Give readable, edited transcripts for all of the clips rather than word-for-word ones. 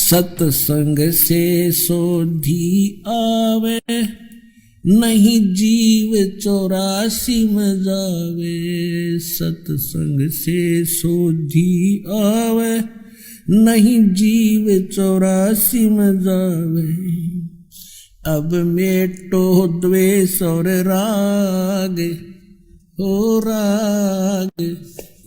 सत्संग से सोधी आवे, नहीं जीव 84 में जावे। सत्संग से सोधी आवे, नहीं जीव 84 में जावे। अब मेटो द्वेष और राग, हो राग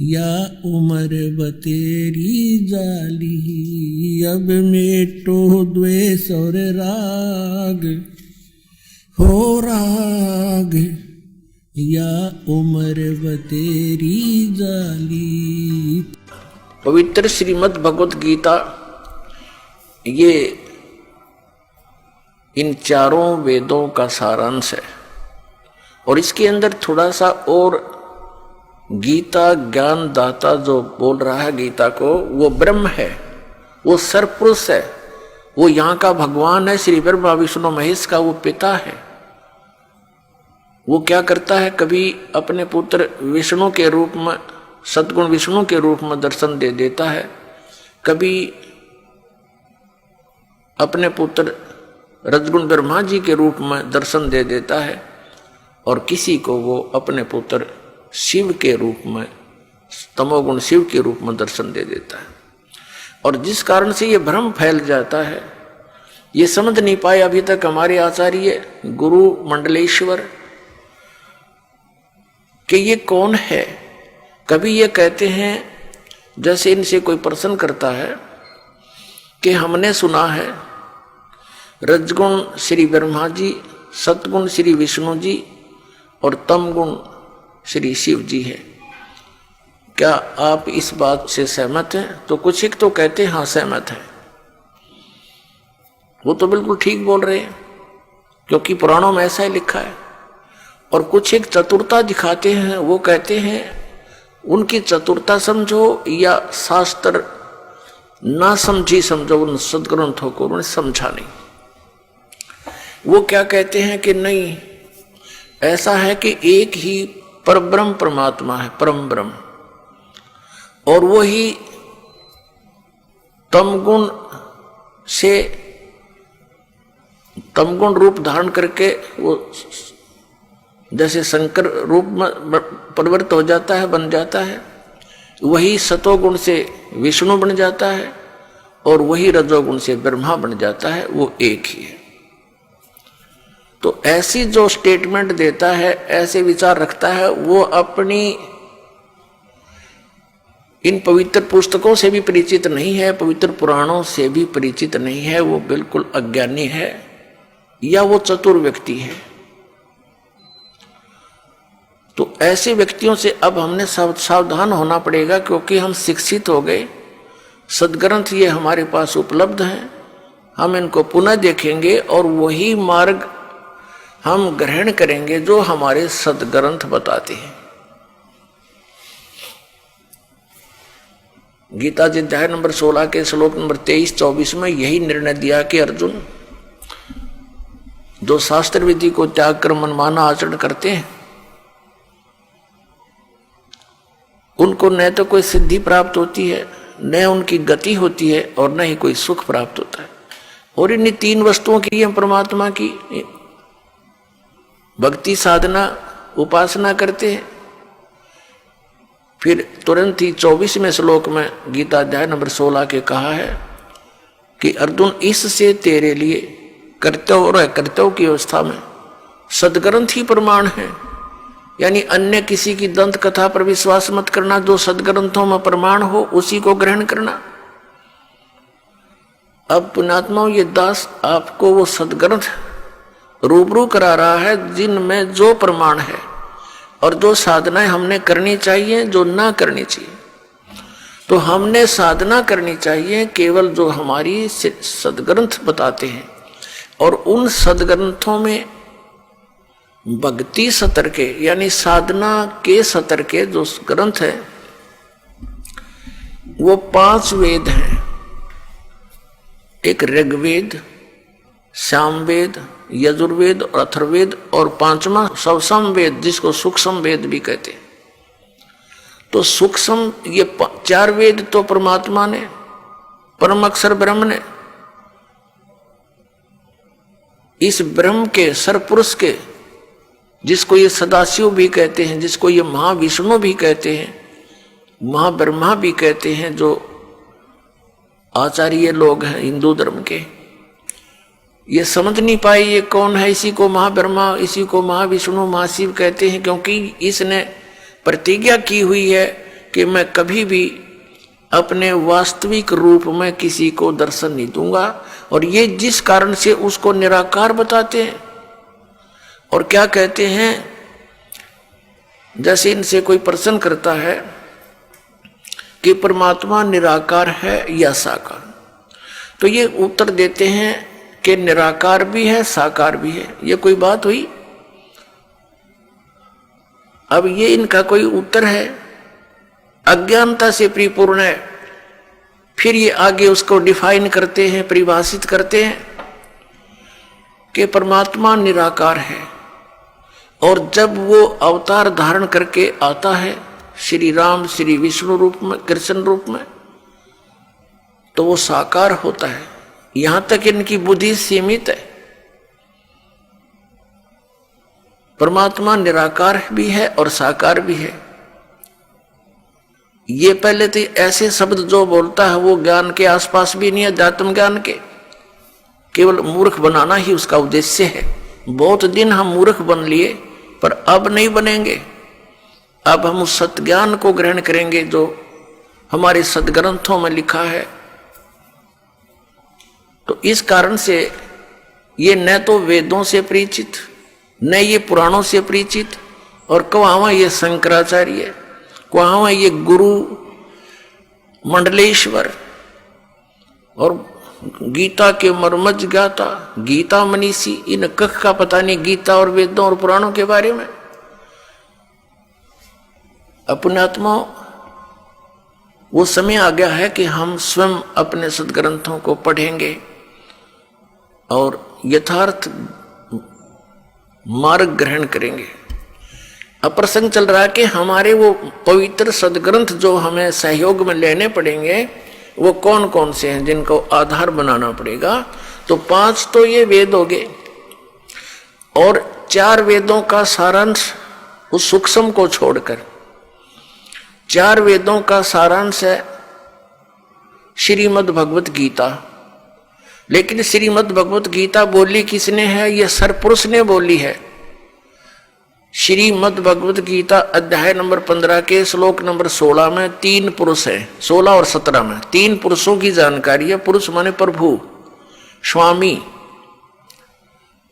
या उम्र बतेरी जाली। अब मेटो द्वेष और राग, हो राग या उम्र बतेरी जाली। पवित्र श्रीमद् भगवत गीता ये इन चारों वेदों का सारांश है। और इसके अंदर थोड़ा सा और गीता ज्ञान दाता जो बोल रहा है गीता को, वो ब्रह्म है, वो सरपुरुष है, वो यहाँ का भगवान है, श्री ब्रह्मा विष्णु महेश का वो पिता है। वो क्या करता है, कभी अपने पुत्र विष्णु के रूप में, सद्गुण विष्णु के रूप में दर्शन दे देता है, कभी अपने पुत्र रजगुण ब्रह्मा जी के रूप में दर्शन दे देता है, और किसी को वो अपने पुत्र शिव के रूप में, तमोगुण शिव के रूप में दर्शन दे देता है। और जिस कारण से ये भ्रम फैल जाता है, ये समझ नहीं पाए अभी तक हमारे आचार्य गुरु मंडलेश्वर कि ये कौन है। कभी ये कहते हैं, जैसे इनसे कोई प्रश्न करता है कि हमने सुना है रजगुण श्री ब्रह्मा जी, सतगुण श्री विष्णु जी और तमगुण श्री शिव जी है, क्या आप इस बात से सहमत हैं? तो कुछ एक तो कहते हैं हाँ सहमत है, वो तो बिल्कुल ठीक बोल रहे हैं क्योंकि पुराणों में ऐसा ही लिखा है। और कुछ एक चतुरता दिखाते हैं, वो कहते हैं उनकी चतुरता समझो या शास्त्र ना समझी समझो, उन सदग्रंथों को उन्होंने समझा नहीं। वो क्या कहते हैं कि नहीं, ऐसा है कि एक ही परब्रह्म परमात्मा है, परम ब्रह्म, और वो ही तमगुण से तमगुण रूप धारण करके वो जैसे शंकर रूप में परिवर्तित हो जाता है, बन जाता है, वही सतोगुण से विष्णु बन जाता है और वही रजोगुण से ब्रह्मा बन जाता है, वो एक ही है। तो ऐसी जो स्टेटमेंट देता है, ऐसे विचार रखता है, वो अपनी इन पवित्र पुस्तकों से भी परिचित नहीं है, पवित्र पुराणों से भी परिचित नहीं है, वो बिल्कुल अज्ञानी है या वो चतुर व्यक्ति है। तो ऐसे व्यक्तियों से अब हमने सावधान होना पड़ेगा, क्योंकि हम शिक्षित हो गए, सदग्रंथ ये हमारे पास उपलब्ध हैं, हम इनको पुनः देखेंगे और वही मार्ग हम ग्रहण करेंगे जो हमारे सदग्रंथ बताते हैं। गीता जी अध्याय नंबर 16 के श्लोक नंबर 23-24 में यही निर्णय दिया कि अर्जुन, जो शास्त्र विधि को त्याग कर मनमाना आचरण करते हैं, उनको न तो कोई सिद्धि प्राप्त होती है, न उनकी गति होती है, और न ही कोई सुख प्राप्त होता है। और इन 3 वस्तुओं की हम परमात्मा की भक्ति साधना उपासना करते हैं। फिर तुरंत ही 24वें श्लोक में गीता अध्याय नंबर 16 के कहा है कि अर्जुन, इससे तेरे लिए कर्तव्य और अकर्तव्य की अवस्था में सदग्रंथ ही प्रमाण है। यानी अन्य किसी की दंत कथा पर विश्वास मत करना, जो सदग्रंथों में प्रमाण हो उसी को ग्रहण करना। अब पुण्यात्माओं, ये दास आपको वो सदग्रंथ रूबरू करा रहा है जिनमें जो प्रमाण है और जो साधनाएं हमने करनी चाहिए, जो ना करनी चाहिए। तो हमने साधना करनी चाहिए केवल जो हमारी सदग्रंथ बताते हैं, और उन सदग्रंथों में भक्ति सतर के यानी साधना के सतर के जो ग्रंथ है वो 5 वेद हैं। एक ऋग्वेद, सामवेद, यजुर्वेद और अथर्ववेद, और 5वां सवसम वेद जिसको सूक्ष्म वेद भी कहते हैं। तो सूक्ष्म ये 4 वेद तो परमात्मा ने, परम अक्षर ब्रह्म ने, इस ब्रह्म के सरपुरुष के, जिसको ये सदाशिव भी कहते हैं, जिसको ये महाविष्णु भी कहते हैं, महाब्रह्मा भी कहते हैं, जो आचार्य लोग हैं हिंदू धर्म के, ये समझ नहीं पाए ये कौन है। इसी को महाब्रह्मा, इसी को महाविष्णु, महाशिव कहते हैं, क्योंकि इसने प्रतिज्ञा की हुई है कि मैं कभी भी अपने वास्तविक रूप में किसी को दर्शन नहीं दूंगा। और ये जिस कारण से उसको निराकार बताते हैं। और क्या कहते हैं, जैसे इनसे कोई प्रश्न करता है कि परमात्मा निराकार है या साकार, तो ये उत्तर देते हैं कि निराकार भी है साकार भी है। ये कोई बात हुई? अब ये इनका कोई उत्तर है, अज्ञानता से परिपूर्ण है। फिर ये आगे उसको डिफाइन करते हैं, परिभाषित करते हैं कि परमात्मा निराकार है, और जब वो अवतार धारण करके आता है श्री राम, श्री विष्णु रूप में, कृष्ण रूप में, तो वो साकार होता है। यहां तक इनकी बुद्धि सीमित है। परमात्मा निराकार भी है और साकार भी है। ये पहले तो ऐसे शब्द जो बोलता है वो ज्ञान के आसपास भी नहीं है, अध्यात्म ज्ञान के, केवल मूर्ख बनाना ही उसका उद्देश्य है। बहुत दिन हम मूर्ख बन लिए, पर अब नहीं बनेंगे। अब हम उस सत्य ज्ञान को ग्रहण करेंगे जो हमारे सदग्रंथों में लिखा है। तो इस कारण से ये न तो वेदों से परिचित, न ये पुराणों से परिचित, और कहाँ ये शंकराचार्य, कहाँ ये गुरु मंडलेश्वर और गीता के मर्मज ज्ञाता, गीता मनीषी, इन कख का पता नहीं गीता और वेदों और पुराणों के बारे में। अपने आत्मा वो समय आ गया है कि हम स्वयं अपने सदग्रंथों को पढ़ेंगे और यथार्थ मार्ग ग्रहण करेंगे। अब प्रसंग चल रहा है कि हमारे वो पवित्र सदग्रंथ जो हमें सहयोग में लेने पड़ेंगे वो कौन कौन से हैं, जिनको आधार बनाना पड़ेगा। तो 5 तो ये वेद हो गए, और 4 वेदों का सारांश उस सूक्ष्म को छोड़कर 4 वेदों का सारांश है श्रीमद् भगवत गीता। लेकिन श्रीमद् भगवत गीता बोली किसने है? ये सरपुरुष ने बोली है। श्रीमद् भगवत गीता अध्याय नंबर 15 के श्लोक नंबर 16 में 3 पुरुष हैं, 16 और 17 में 3 पुरुषों की जानकारी है। पुरुष माने प्रभु, स्वामी,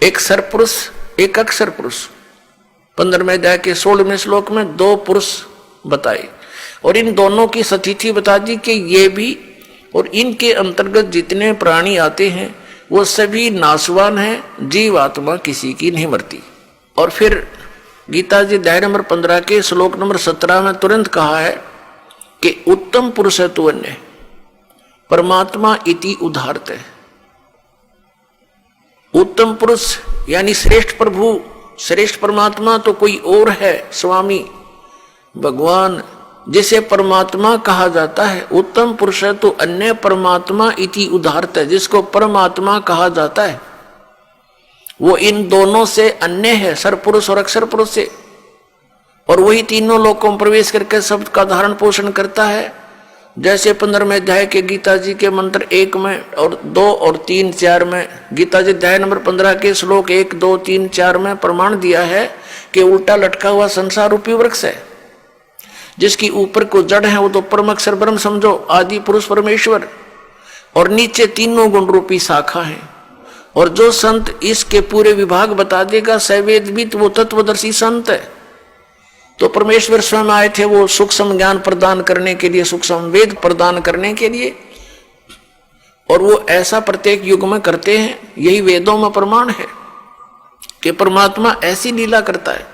एक सरपुरुष, एक अक्षर पुरुष। 15वें अध्याय के 16वें श्लोक में 2 पुरुष बताए, और इन दोनों की स्थिति बता दी कि ये भी और इनके अंतर्गत जितने प्राणी आते हैं वो सभी नाशवान हैं, जीव आत्मा किसी की नहीं मरती। और फिर गीता जी अध्याय नंबर 15 के श्लोक नंबर 17 में तुरंत कहा है कि उत्तम पुरुष है तू अन्य परमात्मा इति उदाहरत है। उत्तम पुरुष यानी श्रेष्ठ प्रभु, श्रेष्ठ परमात्मा तो कोई और है, स्वामी भगवान, जिसे परमात्मा कहा जाता है। उत्तम पुरुष है तो अन्य परमात्मा इति उदाहरत है, जिसको परमात्मा कहा जाता है वो इन दोनों से अन्य है, सरपुरुष और अक्षर पुरुष से। और वही तीनों लोकों में प्रवेश करके शब्द का धारण पोषण करता है। जैसे 15वें अध्याय के गीता जी के मंत्र 1 में और 2 और 3, 4 में, गीता जी अध्याय नंबर 15 के श्लोक 1, 2, 3, 4 में प्रमाण दिया है कि उल्टा लटका हुआ संसार रूपी वृक्ष है, जिसकी ऊपर को जड़ है वो तो परम अक्षर ब्रह्म समझो, आदि पुरुष परमेश्वर, और नीचे तीनों गुण रूपी शाखा है। और जो संत इसके पूरे विभाग बता देगा, सवेदविद, वो तत्वदर्शी संत है। तो परमेश्वर स्वयं आए थे वो सूक्ष्म ज्ञान प्रदान करने के लिए, सूक्ष्म वेद प्रदान करने के लिए, और वो ऐसा प्रत्येक युग में करते हैं। यही वेदों में प्रमाण है कि परमात्मा ऐसी लीला करता है।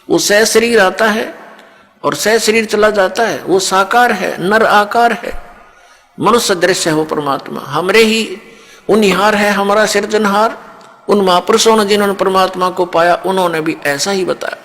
वो सह शरीर आता है और सह शरीर चला जाता है। वो साकार है, नर आकार है, मनुष्य दृश्य है वो परमात्मा। हमरे ही उनिहार है हमारा सिरजनहार। उन महापुरुषों ने जिन्होंने परमात्मा को पाया उन्होंने भी ऐसा ही बताया।